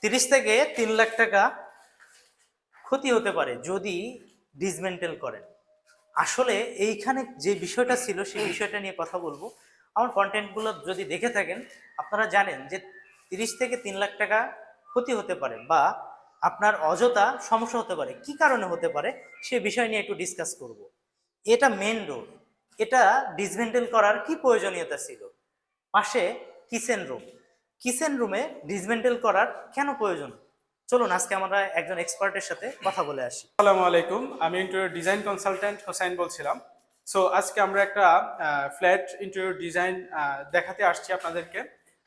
30 থেকে 3 লাখ টাকা ক্ষতি হতে পারে যদি ডিসমেন্টেল করেন। আসলে এইখানে যে বিষয়টা ছিল সেই বিষয়টা নিয়ে কথা বলবো। আমার কন্টেন্টগুলো যদি দেখে থাকেন আপনারা জানেন যে 30 থেকে 3 লাখ টাকা ক্ষতি হতে পারে বা আপনার অযথা সমস্যা হতে পারে। কি কারণে হতে পারে সে বিষয় নিয়ে একটু ডিসকাস করব। এটা মেন রোড, এটা ডিসমেন্টেল করার কি প্রয়োজনীয়তা ছিল? পাশে কিচেন রুম, কিচেন রুমে ডিসমেন্টেল করার কেন প্রয়োজন? চলুন আজকে আমরা একজন এক্সপার্টের সাথে কথা বলে আসি। আসসালামু আলাইকুম, আমি ইন্টেরিয়র ডিজাইন কনসালটেন্ট হোসাইন বলছিলাম। সো আজকে আমরা একটা ফ্ল্যাট ইন্টেরিয়র ডিজাইন দেখাতে আসছি আপনাদেরকে।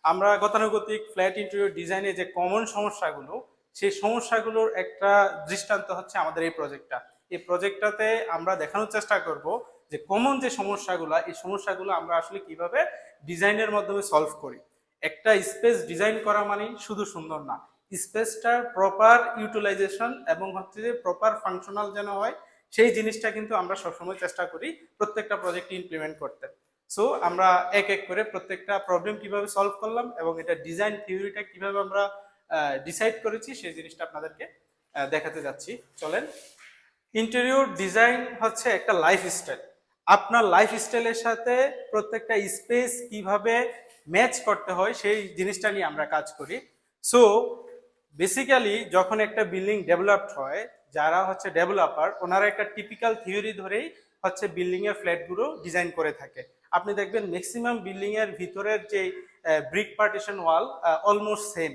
আমরা গতানুগতিক ফ্ল্যাট ইন্টেরিয়র ডিজাইনে যে কমন সমস্যাগুলো, সেই সমস্যাগুলোর একটা দৃষ্টান্ত হচ্ছে আমাদের এই প্রজেক্টটা। এই প্রজেক্টটাতে আমরা দেখানোর চেষ্টা করব যে কমন যে সমস্যাগুলো, এই সমস্যাগুলো আমরা আসলে কিভাবে ডিজাইনের মাধ্যমে সলভ করি। একটা স্পেস ডিজাইন করা মানে শুধু সুন্দর না, স্পেসটার প্রপার ইউটিলাইজেশন এবং হচ্ছে যে প্রপার ফাংশনাল যেন হয়, সেই জিনিসটা কিন্তু আমরা সবসময় চেষ্টা করি প্রত্যেকটা প্রজেক্টে ইমপ্লিমেন্ট করতে। সো আমরা এক এক করে প্রত্যেকটা প্রবলেম কিভাবে সলভ করলাম এবং এটা ডিজাইন থিওরিটা কিভাবে আমরা ডিসাইড করেছি সেই জিনিসটা আপনাদেরকে দেখাতে যাচ্ছি। চলেন। ইন্টেরিয়র ডিজাইন হচ্ছে একটা লাইফস্টাইল। আপনার লাইফস্টাইলের সাথে প্রত্যেকটা স্পেস কিভাবে ম্যাচ করতে হয় সেই জিনিসটা নিয়ে আমরা কাজ করি। সো বেসিক্যালি যখন একটা বিল্ডিং ডেভেলপড হয়, যারা হচ্ছে ডেভেলপার ওনারা একটা টিপিক্যাল থিওরি ধরেই হচ্ছে বিল্ডিং এর ফ্ল্যাটগুলো ডিজাইন করে থাকে। আপনি দেখবেন ম্যাক্সিমাম বিল্ডিং এর ভিতরের যে brick partition wall almost same,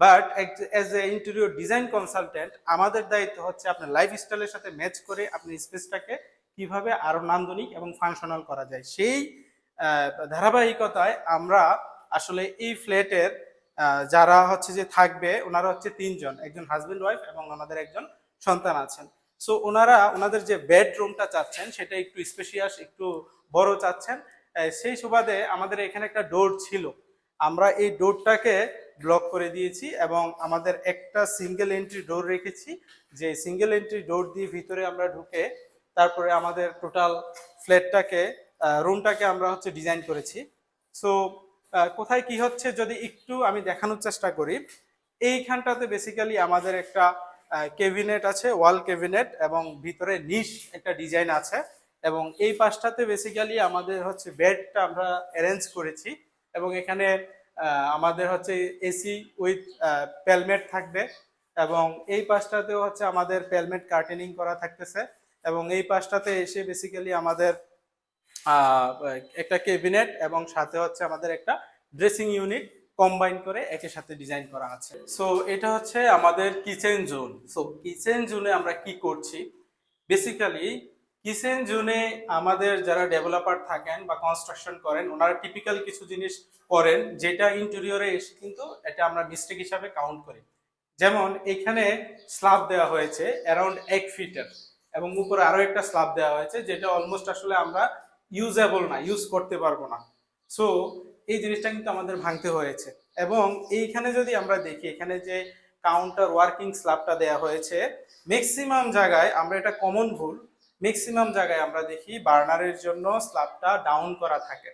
but as a interior design consultant আমাদের দায়িত্ব হচ্ছে আপনার লাইফস্টাইলের সাথে ম্যাচ করে আপনি স্পেসটাকে কিভাবে আরো নান্দনিক এবং ফাংশনাল করা যায়, সেই ধারাবাহিকতায় আমরা আসলে এই ফ্ল্যাটের যারা হচ্ছে যে থাকবে ওনারা হচ্ছে 3 জন, একজন হাজবেন্ড ওয়াইফ এবং ওনাদের একজন সন্তান আছেন। সো ওনারা ওনাদের যে বেডরুমটা চাচ্ছেন সেটা একটু স্পেশিয়াস, একটু বড় চাচ্ছেন। সেই সুবাদে আমাদের এখানে একটা ডোর ছিল, আমরা এই ডোরটাকে ব্লক করে দিয়েছি এবং আমাদের একটা সিঙ্গেল এন্ট্রি ডোর রেখেছি, যে সিঙ্গেল এন্ট্রি ডোর দিয়ে ভিতরে আমরা ঢুকে তারপরে আমাদের টোটাল ফ্ল্যাটটাকে রুমটাকে আমরা হচ্ছে ডিজাইন করেছি। সো কোথায় কি হচ্ছে যদি একটু আমি দেখানোর চেষ্টা করি। এইখানটাতে বেসিক্যালি আমাদের একটা ক্যাবিনেট আছে, ওয়াল ক্যাবিনেট, এবং ভিতরে নিশ একটা ডিজাইন আছে, এবং এই পাশটাতে বেসিক্যালি আমাদের হচ্ছে বেডটা আমরা অ্যারেঞ্জ করেছি এবং এখানে আমাদের হচ্ছে এসি উইথ প্যালমেট থাকবে এবং এই পাশটাতেও হচ্ছে আমাদের প্যালমেট কার্টেনিং করা থাকতেছে এবং এই পাশটাতে এসে বেসিক্যালি আমাদের একটা ক্যাবিনেট এবং সাথে হচ্ছে আমাদের একটা ড্রেসিং ইউনিট কম্বাইন করে একের সাথে ডিজাইন করা আছে। সো এটা হচ্ছে আমাদের কিচেন জোন। সো কিচেন জোনে আমরা কি করছি, বেসিক্যালি কিচেন জোনে আমাদের যারা ডেভেলপার থাকেন বা কনস্ট্রাকশন করেন ওনারা টিপিক্যাল কিছু জিনিস করেন যেটা ইন্টেরিয়রে এসে কিন্তু এটা আমরা মিস্টেক হিসাবে কাউন্ট করি। যেমন এখানে স্ল্যাব দেওয়া হয়েছে অ্যারাউন্ড 1 ফিটের এবং উপরে আরো একটা স্ল্যাব দেওয়া হয়েছে যেটা অলমোস্ট আসলে আমরা ইউজেবল না, ইউজ করতে পারবো না। সো এই জিনিসটা কিন্তু আমাদের ভাঙতে হয়েছে। এবং এইখানে যদি আমরা দেখি এখানে যে কাউন্টার ওয়ার্কিং স্ল্যাবটা দেওয়া হয়েছে, ম্যাক্সিমাম জায়গায় আমরা, এটা কমন ভুল, ম্যাক্সিমাম জায়গায় আমরা দেখি বার্নারের জন্য স্ল্যাবটা ডাউন করা থাকে।